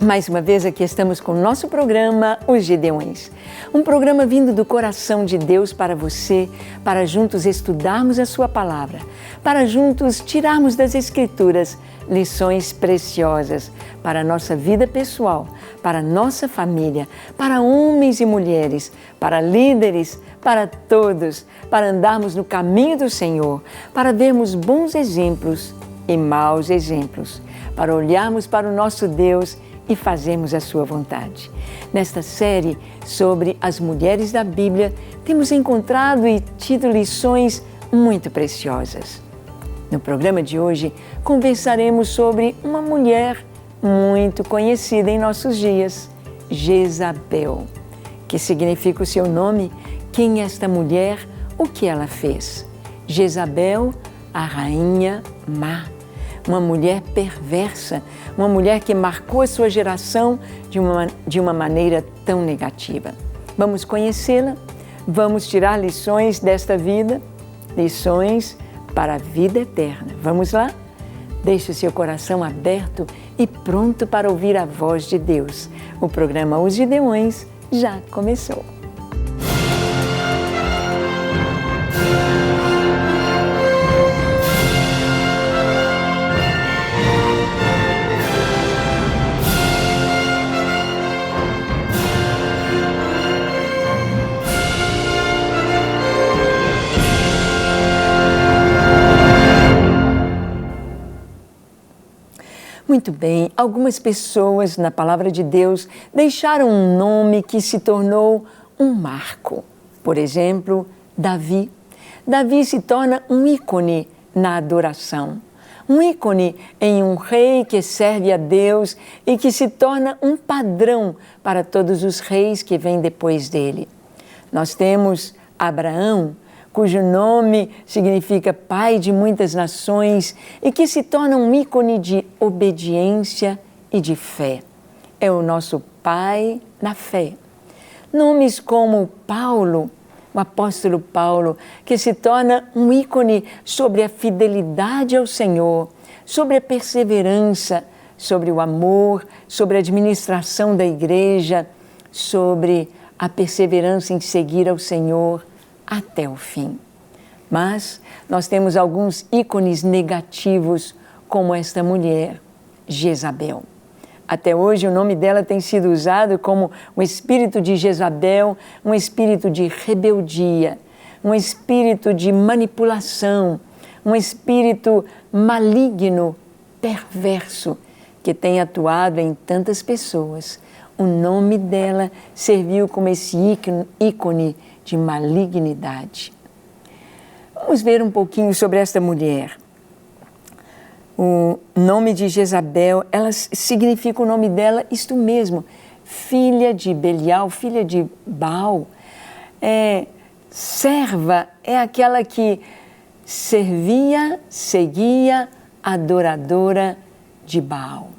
Mais uma vez aqui estamos com o nosso programa Os Gideões. Um programa vindo do coração de Deus para você, para juntos estudarmos a sua palavra, para juntos tirarmos das Escrituras lições preciosas para a nossa vida pessoal, para a nossa família, para homens e mulheres, para líderes, para todos, para andarmos no caminho do Senhor, para vermos bons exemplos e maus exemplos, para olharmos para o nosso Deus e fazermos a sua vontade. Nesta série sobre as mulheres da Bíblia, temos encontrado e tido lições muito preciosas. No programa de hoje, conversaremos sobre uma mulher muito conhecida em nossos dias, Jezabel. Que significa o seu nome? Quem é esta mulher? O que ela fez? Jezabel, a rainha má. Uma mulher perversa, uma mulher que marcou a sua geração de uma maneira tão negativa. Vamos conhecê-la, vamos tirar lições desta vida, lições para a vida eterna. Vamos lá? Deixe o seu coração aberto e pronto para ouvir a voz de Deus. O programa Os Gideões já começou. Muito bem, algumas pessoas na Palavra de Deus deixaram um nome que se tornou um marco. Por exemplo, Davi. Davi se torna um ícone na adoração. Um ícone em um rei que serve a Deus e que se torna um padrão para todos os reis que vêm depois dele. Nós temos Abraão, cujo nome significa pai de muitas nações e que se torna um ícone de obediência e de fé. É o nosso pai na fé. Nomes como Paulo, o apóstolo Paulo, que se torna um ícone sobre a fidelidade ao Senhor, sobre a perseverança, sobre o amor, sobre a administração da igreja, sobre a perseverança em seguir ao Senhor até o fim. Mas nós temos alguns ícones negativos, como esta mulher, Jezabel. Até hoje o nome dela tem sido usado como o espírito de Jezabel, um espírito de rebeldia, um espírito de manipulação, um espírito maligno, perverso, que tem atuado em tantas pessoas. O nome dela serviu como esse ícone de malignidade. Vamos ver um pouquinho sobre esta mulher. O nome de Jezabel, ela significa o nome dela, isto mesmo, filha de Belial, filha de Baal. Serva é aquela que servia, seguia, adoradora de Baal,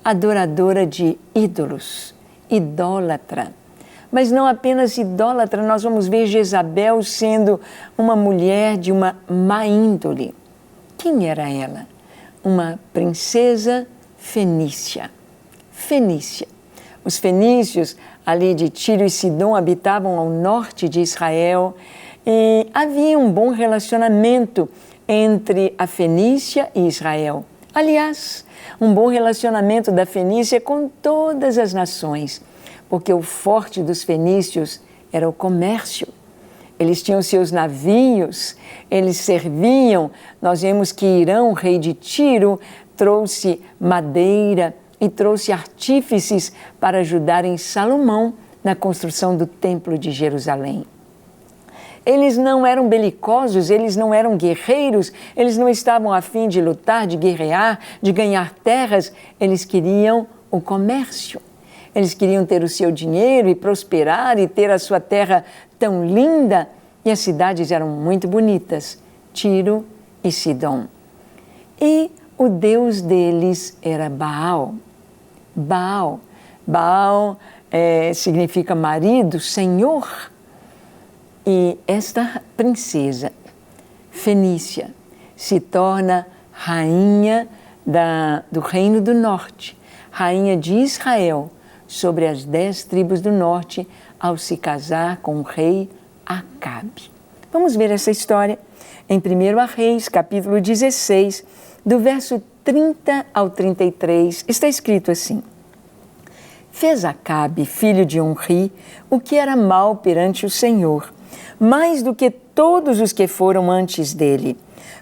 adoradora de ídolos, idólatra. Mas não apenas idólatra, nós vamos ver Jezabel sendo uma mulher de uma má índole. Quem era ela? Uma princesa fenícia. Fenícia. Os fenícios, ali de Tiro e Sidom, habitavam ao norte de Israel e havia um bom relacionamento entre a Fenícia e Israel. Aliás, um bom relacionamento da Fenícia com todas as nações, porque o forte dos fenícios era o comércio. Eles tinham seus navios, eles serviam. Nós vemos que Irão, rei de Tiro, trouxe madeira e trouxe artífices para ajudarem Salomão na construção do Templo de Jerusalém. Eles não eram belicosos, eles não eram guerreiros, eles não estavam a fim de lutar, de guerrear, de ganhar terras. Eles queriam o comércio. Eles queriam ter o seu dinheiro e prosperar e ter a sua terra tão linda. E as cidades eram muito bonitas, Tiro e Sidom. E o deus deles era Baal. Baal significa marido, senhor. E esta princesa fenícia se torna rainha do Reino do Norte, rainha de Israel, sobre as 10 tribos do norte, ao se casar com o rei Acabe. Vamos ver essa história em 1 Reis, capítulo 16, do verso 30 ao 33. Está escrito assim: Fez Acabe, filho de Onri, o que era mal perante o Senhor, mais do que todos os que foram antes dele.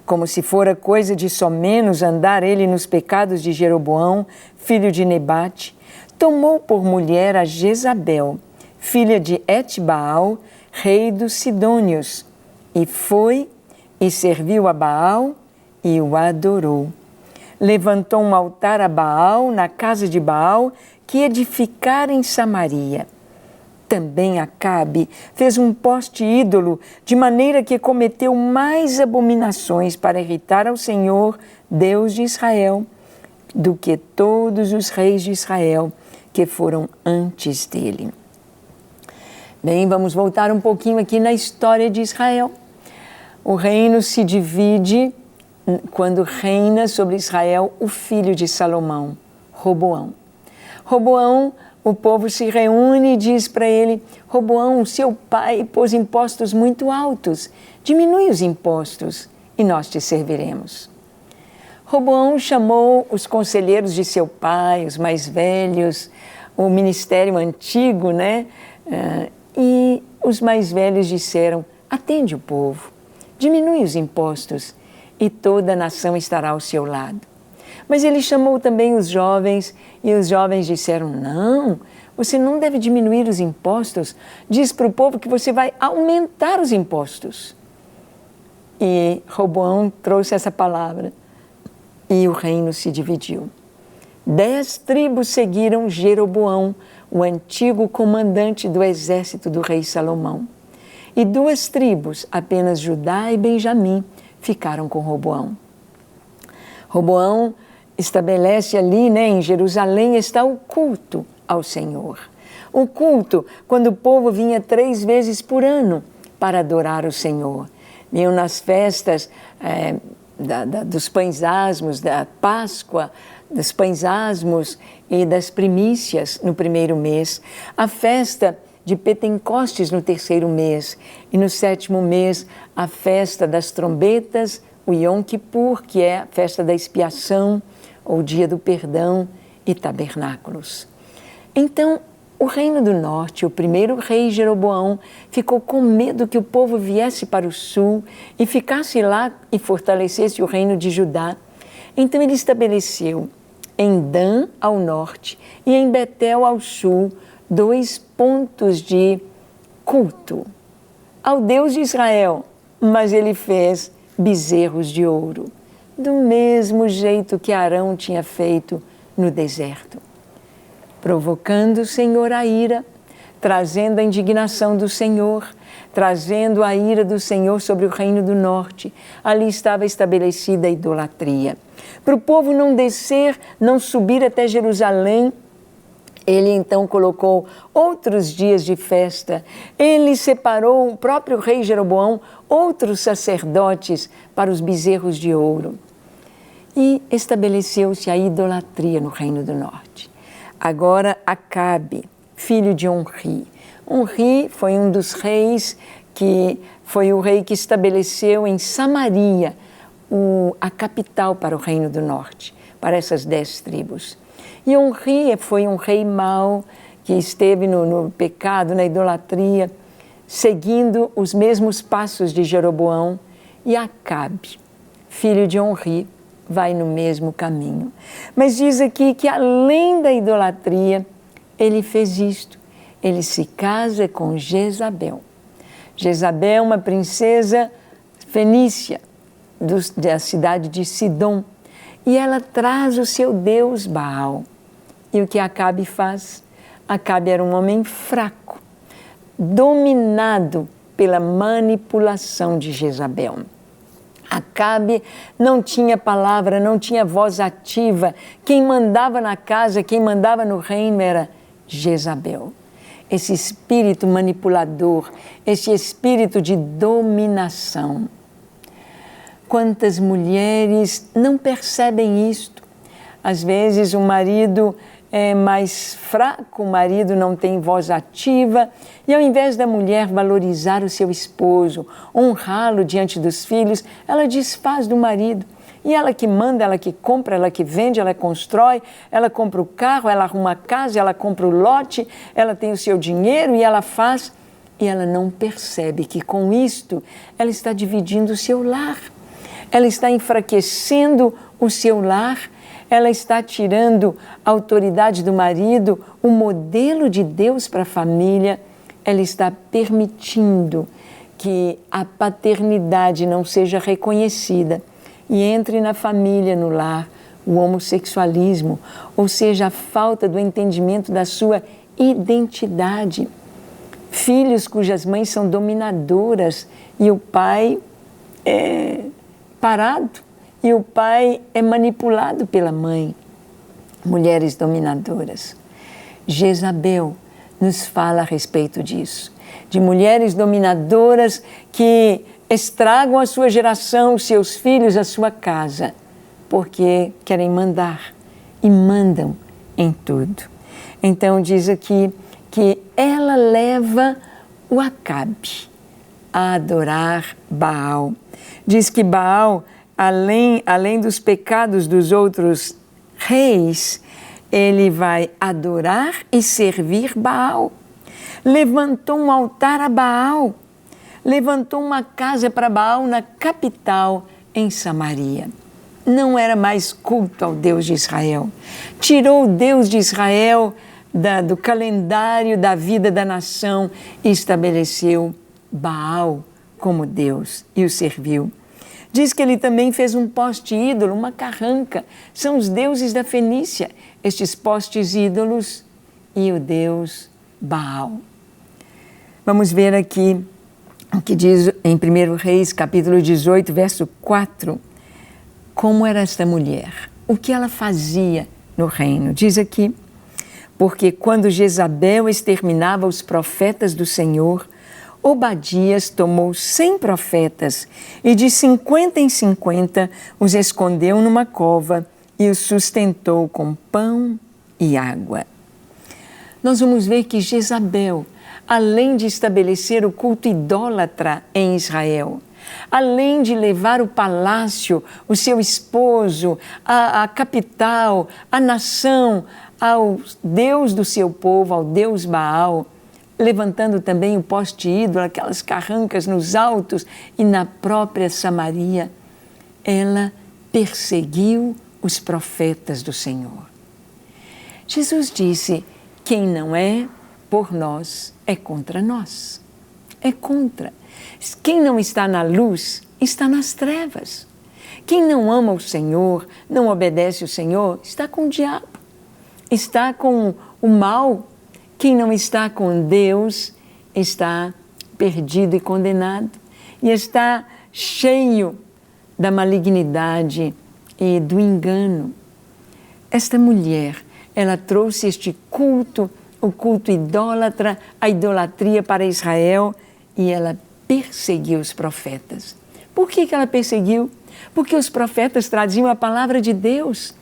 Como se fora coisa de somenos andar ele nos pecados de Jeroboão, filho de Nebate, tomou por mulher a Jezabel, filha de Etbaal, rei dos Sidônios, e foi e serviu a Baal e o adorou. Levantou um altar a Baal na casa de Baal, que edificara em Samaria. Também Acabe fez um poste ídolo, de maneira que cometeu mais abominações para irritar ao Senhor, Deus de Israel, do que todos os reis de Israel que foram antes dele. Bem, vamos voltar um pouquinho aqui na história de Israel. O reino se divide quando reina sobre Israel o filho de Salomão, Roboão. Roboão, o povo se reúne e diz para ele: Roboão, seu pai pôs impostos muito altos, diminui os impostos e nós te serviremos. Roboão chamou os conselheiros de seu pai, os mais velhos, o ministério antigo, né? E os mais velhos disseram: atende o povo, diminui os impostos e toda a nação estará ao seu lado. Mas ele chamou também os jovens e os jovens disseram: não, você não deve diminuir os impostos, diz para o povo que você vai aumentar os impostos. E Roboão trouxe essa palavra e o reino se dividiu. 10 tribos seguiram Jeroboão, o antigo comandante do exército do rei Salomão. E 2 tribos, apenas Judá e Benjamim, ficaram com Roboão. Roboão estabelece ali, em Jerusalém, está o culto ao Senhor. O culto, quando o povo vinha 3 vezes por ano para adorar o Senhor. Vinham nas festas dos pães asmos, da Páscoa, dos pães asmos e das primícias no 1º mês. A festa de Pentecostes no 3º mês. E no 7º mês, a festa das trombetas, o Yom Kippur, que é a festa da expiação, ou dia do perdão, e tabernáculos. Então, o reino do norte, o primeiro rei Jeroboão, ficou com medo que o povo viesse para o sul e ficasse lá e fortalecesse o reino de Judá. Então ele estabeleceu em Dan ao norte e em Betel ao sul 2 pontos de culto ao Deus de Israel, mas ele fez bezerros de ouro, do mesmo jeito que Arão tinha feito no deserto, provocando o Senhor a ira, trazendo a indignação do Senhor, trazendo a ira do Senhor sobre o reino do norte. Ali estava estabelecida a idolatria. Para o povo não descer, não subir até Jerusalém, ele então colocou outros dias de festa. Ele separou, o próprio rei Jeroboão, outros sacerdotes para os bezerros de ouro. E estabeleceu-se a idolatria no reino do norte. Agora Acabe, filho de Onri. Onri foi um dos reis que foi o rei que estabeleceu em Samaria a capital para o reino do norte, para essas 10 tribos. E Onri foi um rei mau que esteve no pecado, na idolatria, seguindo os mesmos passos de Jeroboão. E Acabe, filho de Onri, vai no mesmo caminho. Mas diz aqui que além da idolatria, ele fez isto. Ele se casa com Jezabel. Jezabel, uma princesa fenícia da cidade de Sidom. E ela traz o seu deus Baal. E o que Acabe faz? Acabe era um homem fraco, dominado pela manipulação de Jezabel. Acabe não tinha palavra, não tinha voz ativa. Quem mandava na casa, quem mandava no reino era Jezabel. Esse espírito manipulador, esse espírito de dominação. Quantas mulheres não percebem isto? Às vezes o marido é mais fraco, o marido não tem voz ativa, e ao invés da mulher valorizar o seu esposo, honrá-lo diante dos filhos, ela desfaz do marido. E ela que manda, ela que compra, ela que vende, ela constrói, ela compra o carro, ela arruma a casa, ela compra o lote, ela tem o seu dinheiro e ela faz. E ela não percebe que com isto ela está dividindo o seu lar. Ela está enfraquecendo o seu lar, ela está tirando a autoridade do marido, o modelo de Deus para a família, ela está permitindo que a paternidade não seja reconhecida e entre na família, no lar, o homossexualismo, ou seja, a falta do entendimento da sua identidade. Filhos cujas mães são dominadoras e o pai é parado e o pai é manipulado pela mãe. Mulheres dominadoras. Jezabel nos fala a respeito disso, de mulheres dominadoras que estragam a sua geração, os seus filhos, a sua casa, porque querem mandar e mandam em tudo. Então diz aqui que ela leva o Acabe a adorar Baal. Diz que Baal, além dos pecados dos outros reis, ele vai adorar e servir Baal. Levantou um altar a Baal, levantou uma casa para Baal na capital, em Samaria. Não era mais culto ao Deus de Israel. Tirou o Deus de Israel do calendário da vida da nação e estabeleceu Baal como Deus e o serviu. Diz que ele também fez um poste ídolo, uma carranca. São os deuses da Fenícia, estes postes ídolos e o Deus Baal. Vamos ver aqui o que diz em 1 Reis, capítulo 18, verso 4, como era esta mulher, o que ela fazia no reino. Diz aqui, porque quando Jezabel exterminava os profetas do Senhor, Obadias tomou 100 profetas e de 50 em 50 os escondeu numa cova e os sustentou com pão e água. Nós vamos ver que Jezabel, além de estabelecer o culto idólatra em Israel, além de levar o palácio, o seu esposo, a capital, a nação, ao Deus do seu povo, ao Deus Baal, levantando também o poste ídolo, aquelas carrancas nos altos e na própria Samaria, ela perseguiu os profetas do Senhor. Jesus disse, quem não é por nós é contra nós, é contra. Quem não está na luz está nas trevas. Quem não ama o Senhor, não obedece o Senhor, está com o diabo, está com o mal. Quem não está com Deus está perdido e condenado e está cheio da malignidade e do engano. Esta mulher, ela trouxe este culto, o culto idólatra, a idolatria para Israel e ela perseguiu os profetas. Por que ela perseguiu? Porque os profetas traziam a palavra de Deus.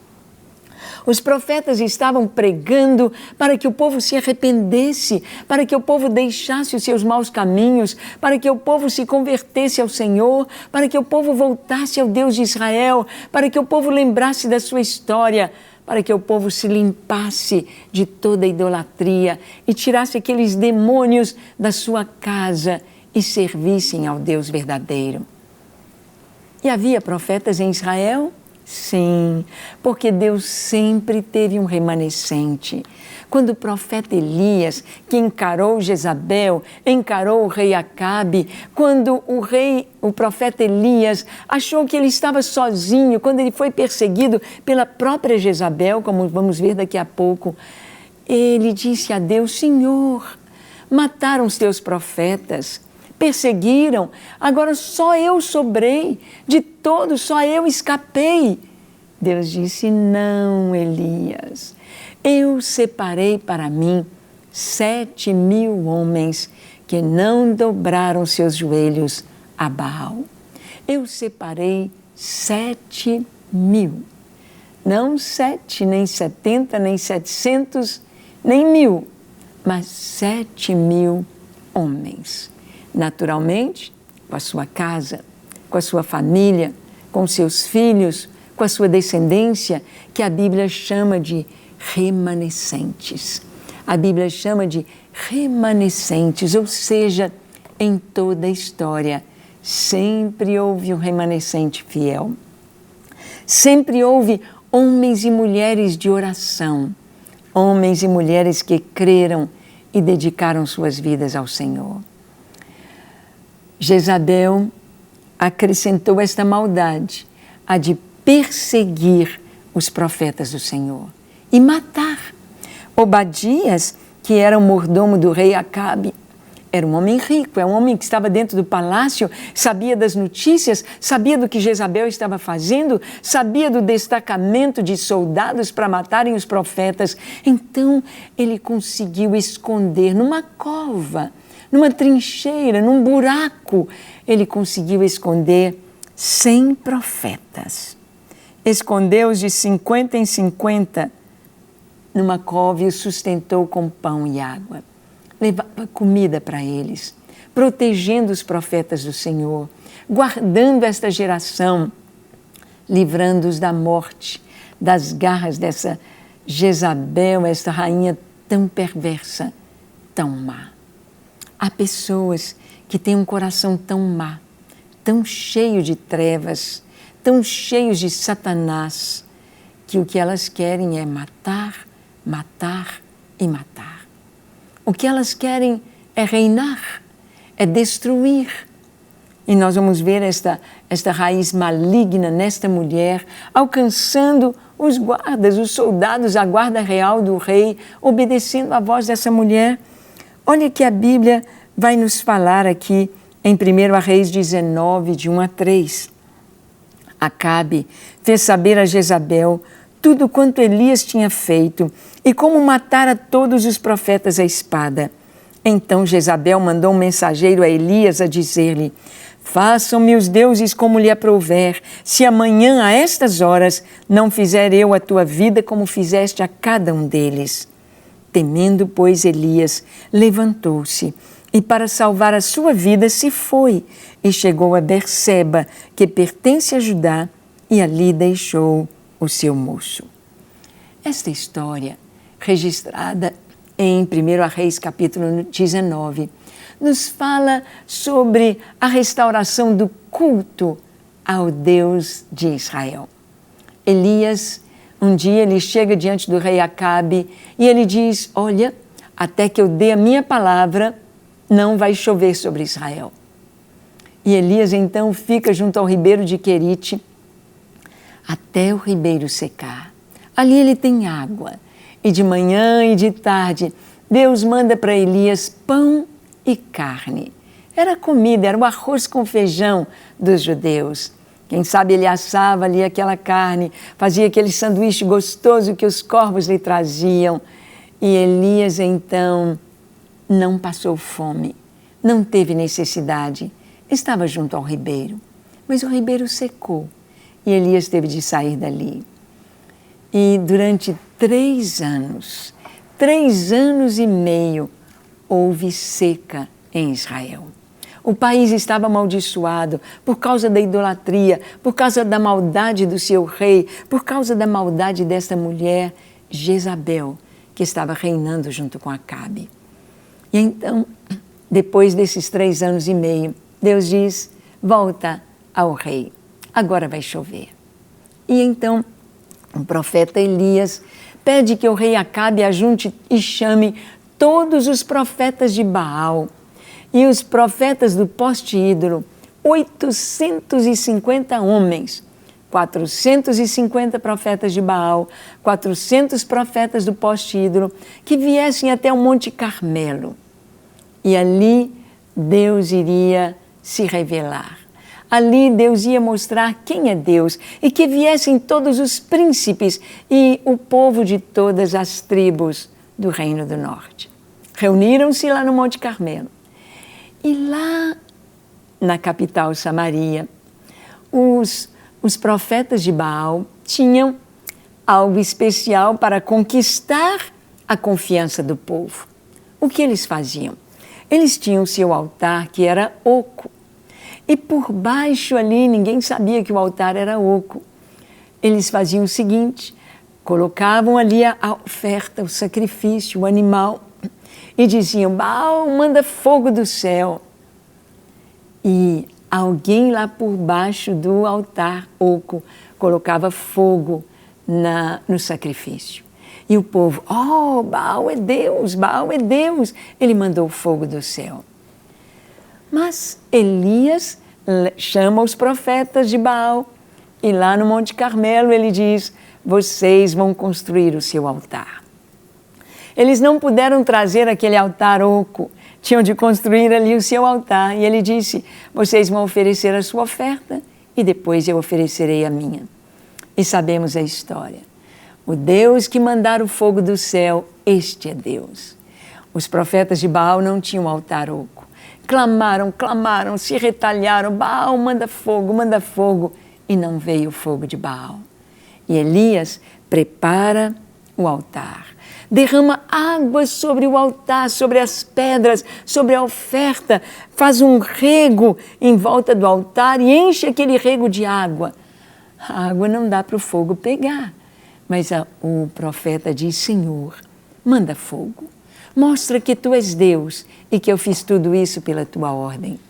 Os profetas estavam pregando para que o povo se arrependesse, para que o povo deixasse os seus maus caminhos, para que o povo se convertesse ao Senhor, para que o povo voltasse ao Deus de Israel, para que o povo lembrasse da sua história, para que o povo se limpasse de toda a idolatria e tirasse aqueles demônios da sua casa e servissem ao Deus verdadeiro. E havia profetas em Israel? Sim, porque Deus sempre teve um remanescente. Quando o profeta Elias, que encarou Jezabel, encarou o rei Acabe, quando o profeta Elias achou que ele estava sozinho, quando ele foi perseguido pela própria Jezabel, como vamos ver daqui a pouco, ele disse a Deus, Senhor, mataram os teus profetas, perseguiram, agora só eu sobrei, de todos só eu escapei. Deus disse, não, Elias, eu separei para mim 7.000 homens que não dobraram seus joelhos a Baal. Eu separei 7.000. Não 7, nem 70, nem 700, nem 1000, mas 7.000 homens. Naturalmente, com a sua casa, com a sua família, com seus filhos, com a sua descendência, que a Bíblia chama de remanescentes. A Bíblia chama de remanescentes, ou seja, em toda a história, sempre houve um remanescente fiel. Sempre houve homens e mulheres de oração, homens e mulheres que creram e dedicaram suas vidas ao Senhor. Jezabel acrescentou esta maldade, a de perseguir os profetas do Senhor e matar. Obadias, que era o mordomo do rei Acabe, era um homem rico, é um homem que estava dentro do palácio, sabia das notícias, sabia do que Jezabel estava fazendo, sabia do destacamento de soldados para matarem os profetas. Então, ele conseguiu esconder numa cova, numa trincheira, num buraco, ele conseguiu esconder 100 profetas. Escondeu-os de 50 em 50 numa cova e os sustentou com pão e água. Levava comida para eles, protegendo os profetas do Senhor, guardando esta geração, livrando-os da morte, das garras dessa Jezabel, esta rainha tão perversa, tão má. Há pessoas que têm um coração tão má, tão cheio de trevas, tão cheios de Satanás, que o que elas querem é matar, matar e matar. O que elas querem é reinar, é destruir. E nós vamos ver esta raiz maligna nesta mulher, alcançando os guardas, os soldados, a guarda real do rei, obedecendo à voz dessa mulher. Olha que a Bíblia vai nos falar aqui em 1 Reis 19, de 1 a 3. Acabe fez saber a Jezabel tudo quanto Elias tinha feito e como matara todos os profetas à espada. Então Jezabel mandou um mensageiro a Elias a dizer-lhe: façam-me os deuses como lhe aprouver, se amanhã a estas horas não fizer eu a tua vida como fizeste a cada um deles. Temendo, pois, Elias levantou-se e para salvar a sua vida se foi e chegou a Berseba, que pertence a Judá, e ali deixou o seu moço. Esta história, registrada em 1 Reis capítulo 19, nos fala sobre a restauração do culto ao Deus de Israel. Elias, um dia ele chega diante do rei Acabe e ele diz: olha, até que eu dê a minha palavra, não vai chover sobre Israel. E Elias então fica junto ao ribeiro de Querite, até o ribeiro secar. Ali ele tem água. E de manhã e de tarde, Deus manda para Elias pão e carne. Era comida, era o arroz com feijão dos judeus. Quem sabe ele assava ali aquela carne, fazia aquele sanduíche gostoso que os corvos lhe traziam. E Elias então não passou fome, não teve necessidade. Estava junto ao ribeiro, mas o ribeiro secou. E Elias teve de sair dali. E durante 3 anos, 3 anos e meio, houve seca em Israel. O país estava amaldiçoado por causa da idolatria, por causa da maldade do seu rei, por causa da maldade desta mulher, Jezabel, que estava reinando junto com Acabe. E então, depois desses 3 anos e meio, Deus diz: volta ao rei. Agora vai chover. E então o profeta Elias pede que o rei Acabe ajunte e chame todos os profetas de Baal e os profetas do poste ídolo, 850 homens, 450 profetas de Baal, 400 profetas do poste ídolo, que viessem até o Monte Carmelo. E ali Deus iria se revelar. Ali Deus ia mostrar quem é Deus e que viessem todos os príncipes e o povo de todas as tribos do Reino do Norte. Reuniram-se lá no Monte Carmelo. E lá na capital Samaria, os profetas de Baal tinham algo especial para conquistar a confiança do povo. O que eles faziam? Eles tinham seu altar, que era oco. E por baixo ali, ninguém sabia que o altar era oco. Eles faziam o seguinte: colocavam ali a oferta, o sacrifício, o animal, e diziam: Baal, manda fogo do céu. E alguém lá por baixo do altar oco colocava fogo no sacrifício. E o povo: oh, Baal é Deus, Baal é Deus. Ele mandou fogo do céu. Mas Elias chama os profetas de Baal e lá no Monte Carmelo ele diz: vocês vão construir o seu altar. Eles não puderam trazer aquele altar oco, tinham de construir ali o seu altar. E ele disse: vocês vão oferecer a sua oferta e depois eu oferecerei a minha. E sabemos a história. O Deus que mandar o fogo do céu, este é Deus. Os profetas de Baal não tinham altar oco. Clamaram, se retalharam: Baal, manda fogo, e não veio o fogo de Baal. E Elias prepara o altar, derrama água sobre o altar, sobre as pedras, sobre a oferta, faz um rego em volta do altar e enche aquele rego de água. A água não dá para o fogo pegar, mas o profeta diz: Senhor, manda fogo, mostra que tu és Deus e que eu fiz tudo isso pela tua ordem.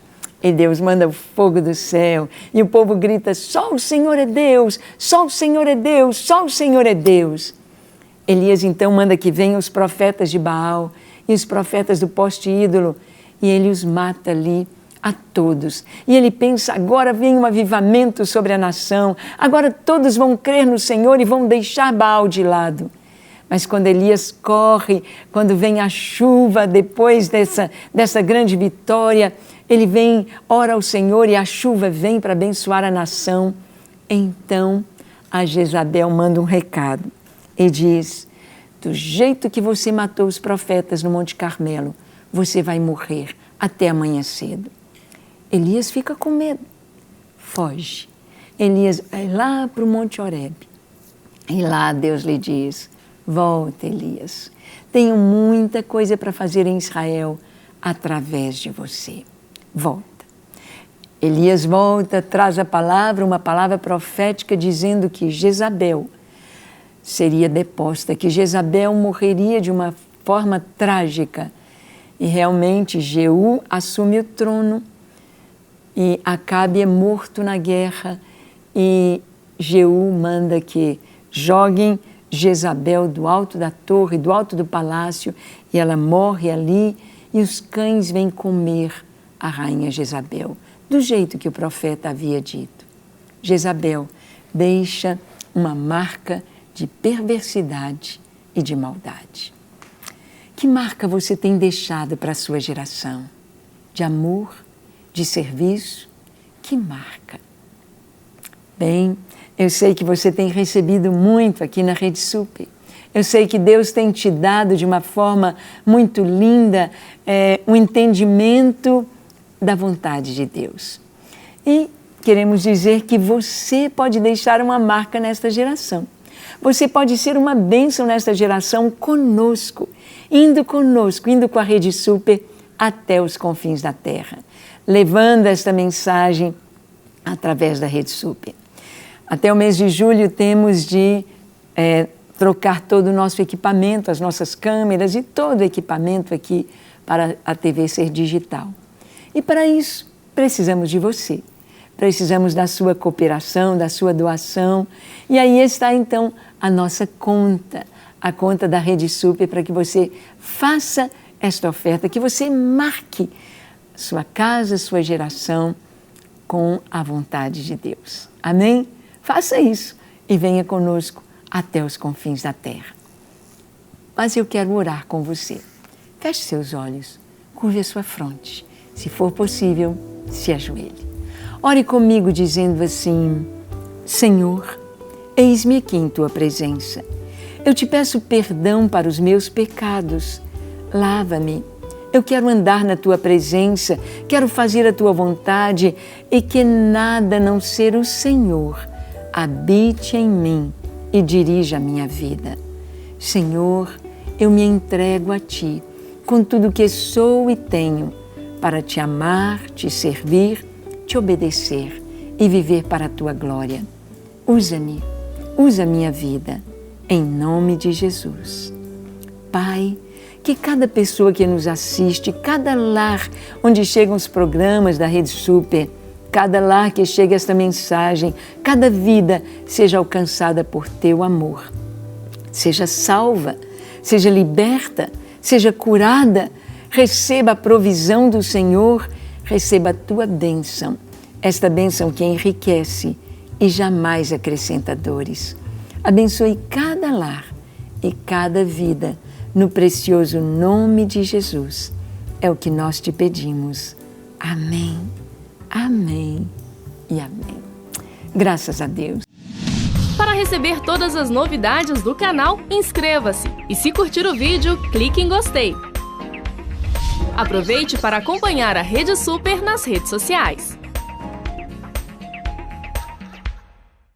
E Deus manda o fogo do céu e o povo grita: só o Senhor é Deus, só o Senhor é Deus, só o Senhor é Deus. Elias então manda que venham os profetas de Baal e os profetas do poste ídolo e ele os mata ali a todos. E ele pensa: agora vem um avivamento sobre a nação, agora todos vão crer no Senhor e vão deixar Baal de lado. Mas quando Elias corre, quando vem a chuva depois dessa grande vitória, ele vem, ora ao Senhor e a chuva vem para abençoar a nação. Então a Jezabel manda um recado e diz: do jeito que você matou os profetas no Monte Carmelo, você vai morrer até amanhã cedo. Elias fica com medo, foge. Elias vai lá para o Monte Horebe e lá Deus lhe diz: volta, Elias, tenho muita coisa para fazer em Israel através de você. Volta. Elias volta, traz a palavra, uma palavra profética dizendo que Jezabel seria deposta, que Jezabel morreria de uma forma trágica. E realmente Jeú assume o trono e Acabe é morto na guerra e Jeú manda que joguem Jezabel do alto da torre, do alto do palácio, e ela morre ali e os cães vêm comer a rainha Jezabel, do jeito que o profeta havia dito. Jezabel deixa uma marca de perversidade e de maldade. Que marca você tem deixado para a sua geração? De amor? De serviço? Que marca? Bem, eu sei que você tem recebido muito aqui na Rede Super. Eu sei que Deus tem te dado de uma forma muito linda um entendimento da vontade de Deus. E queremos dizer que você pode deixar uma marca nesta geração. Você pode ser uma bênção nesta geração conosco, indo com a Rede Super até os confins da terra, levando esta mensagem através da Rede Super. Até o mês de julho temos de trocar todo o nosso equipamento, as nossas câmeras e todo o equipamento aqui para a TV ser digital. E para isso precisamos de você. Precisamos da sua cooperação, da sua doação. E aí está então a nossa conta, a conta da Rede Super, para que você faça esta oferta, que você marque sua casa, sua geração com a vontade de Deus. Amém? Faça isso e venha conosco até os confins da terra. Mas eu quero orar com você. Feche seus olhos, curve a sua fronte. Se for possível, se ajoelhe. Ore comigo dizendo assim: Senhor, eis-me aqui em Tua presença. Eu te peço perdão para os meus pecados. Lava-me. Eu quero andar na Tua presença, quero fazer a Tua vontade e que nada a não ser o Senhor habite em mim e dirige a minha vida. Senhor, eu me entrego a Ti, com tudo que sou e tenho, para Te amar, Te servir, Te obedecer e viver para a Tua glória. Usa-me, usa a minha vida, em nome de Jesus. Pai, que cada pessoa que nos assiste, cada lar onde chegam os programas da Rede Super, cada lar que chega esta mensagem, cada vida seja alcançada por Teu amor. Seja salva, seja liberta, seja curada, receba a provisão do Senhor, receba a Tua bênção, esta bênção que enriquece e jamais acrescenta dores. Abençoe cada lar e cada vida, no precioso nome de Jesus. É o que nós te pedimos. Amém, amém e amém. Graças a Deus. Para receber todas as novidades do canal, inscreva-se e, se curtir o vídeo, clique em gostei. Aproveite para acompanhar a Rede Super nas redes sociais.